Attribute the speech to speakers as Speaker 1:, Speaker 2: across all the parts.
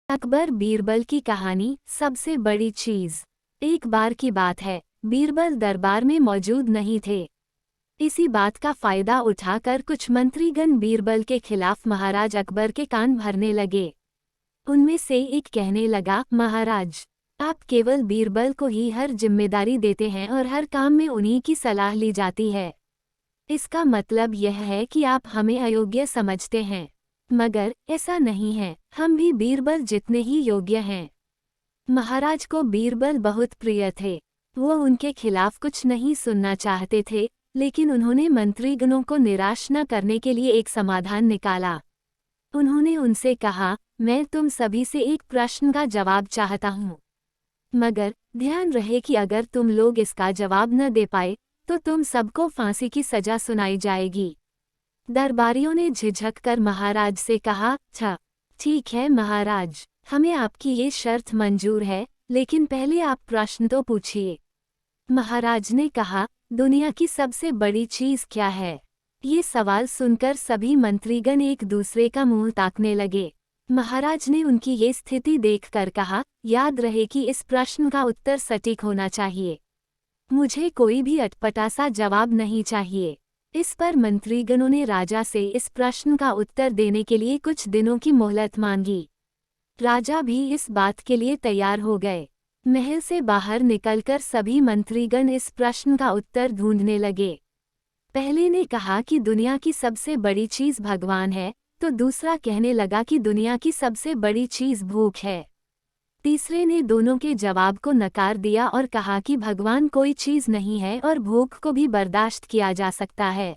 Speaker 1: अकबर बीरबल की कहानी। सबसे बड़ी चीज। एक बार की बात है, बीरबल दरबार में मौजूद नहीं थे। इसी बात का फायदा उठाकर कुछ मंत्रीगण बीरबल के खिलाफ महाराज अकबर के कान भरने लगे। उनमें से एक कहने लगा, महाराज, आप केवल बीरबल को ही हर जिम्मेदारी देते हैं और हर काम में उन्हीं की सलाह ली जाती है। इसका मतलब यह है कि आप हमें अयोग्य समझते हैं। मगर ऐसा नहीं है, हम भी बीरबल जितने ही योग्य हैं। महाराज को बीरबल बहुत प्रिय थे। वो उनके खिलाफ कुछ नहीं सुनना चाहते थे, लेकिन उन्होंने मंत्रीगणों को निराश न करने के लिए एक समाधान निकाला। उन्होंने उनसे कहा, मैं तुम सभी से एक प्रश्न का जवाब चाहता हूँ, मगर ध्यान रहे कि अगर तुम लोग इसका जवाब न दे पाए तो तुम सबको फांसी की सजा सुनाई जाएगी। दरबारियों ने झिझक कर महाराज से कहा, अच्छा ठीक है महाराज, हमें आपकी ये शर्त मंजूर है, लेकिन पहले आप प्रश्न तो पूछिए। महाराज ने कहा, दुनिया की सबसे बड़ी चीज क्या है? ये सवाल सुनकर सभी मंत्रीगण एक दूसरे का मुंह ताकने लगे। महाराज ने उनकी ये स्थिति देखकर कहा, याद रहे कि इस प्रश्न का उत्तर सटीक होना चाहिए। मुझे कोई भी अटपटा सा जवाब नहीं चाहिए। इस पर मंत्रीगणों ने राजा से इस प्रश्न का उत्तर देने के लिए कुछ दिनों की मोहलत मांगी। राजा भी इस बात के लिए तैयार हो गए। महल से बाहर निकलकर सभी मंत्रीगण इस प्रश्न का उत्तर ढूंढने लगे। पहले ने कहा कि दुनिया की सबसे बड़ी चीज भगवान है, तो दूसरा कहने लगा कि दुनिया की सबसे बड़ी चीज भूख है। तीसरे ने दोनों के जवाब को नकार दिया और कहा कि भगवान कोई चीज नहीं है और भूख को भी बर्दाश्त किया जा सकता है।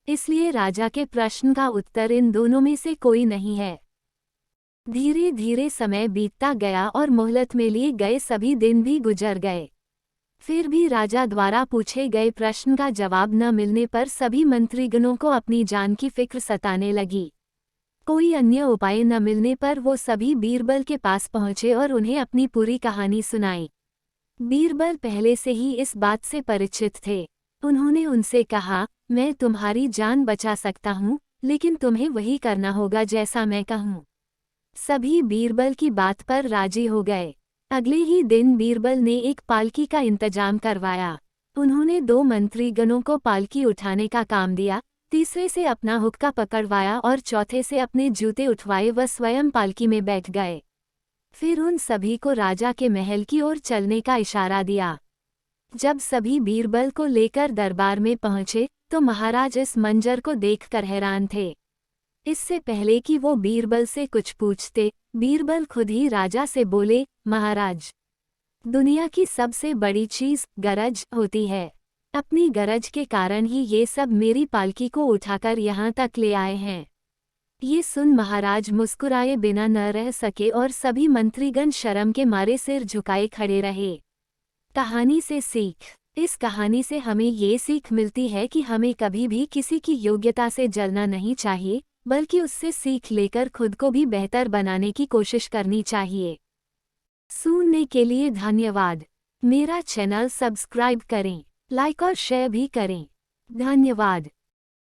Speaker 1: इसलिए राजा के प्रश्न का उत्तर इन दोनों में से कोई नहीं है। धीरे धीरे समय बीतता गया और मोहलत में लिए गए सभी दिन भी गुजर गए। फिर भी राजा द्वारा पूछे गए प्रश्न का जवाब न मिलने पर सभी मंत्रीगणों को अपनी जान की फिक्र सताने लगी। कोई अन्य उपाय न मिलने पर वो सभी बीरबल के पास पहुंचे और उन्हें अपनी पूरी कहानी सुनाई। बीरबल पहले से ही इस बात से परिचित थे। उन्होंने उनसे कहा, मैं तुम्हारी जान बचा सकता हूँ, लेकिन तुम्हें वही करना होगा जैसा मैं कहूँ। सभी बीरबल की बात पर राजी हो गए। अगले ही दिन बीरबल ने एक पालकी का इंतजाम करवाया। उन्होंने 2 मंत्रीगणों को पालकी उठाने का काम दिया, तीसरे से अपना हुक्का पकड़वाया और चौथे से अपने जूते उठवाए व स्वयं पालकी में बैठ गए। फिर उन सभी को राजा के महल की ओर चलने का इशारा दिया। जब सभी बीरबल को लेकर दरबार में पहुंचे तो महाराज इस मंजर को देखकर हैरान थे। इससे पहले कि वो बीरबल से कुछ पूछते, बीरबल खुद ही राजा से बोले, महाराज, दुनिया की सबसे बड़ी चीज गरज होती है। अपनी गरज के कारण ही ये सब मेरी पालकी को उठाकर यहाँ तक ले आए हैं। ये सुन महाराज मुस्कुराए बिना न रह सके और सभी मंत्रीगण शर्म के मारे सिर झुकाए खड़े रहे। कहानी से सीख। इस कहानी से हमें ये सीख मिलती है कि हमें कभी भी किसी की योग्यता से जलना नहीं चाहिए, बल्कि उससे सीख लेकर खुद को भी बेहतर बनाने की कोशिश करनी चाहिए। सुनने के लिए धन्यवाद। मेरा चैनल सब्सक्राइब करें, लाइक और शेयर भी करें। धन्यवाद।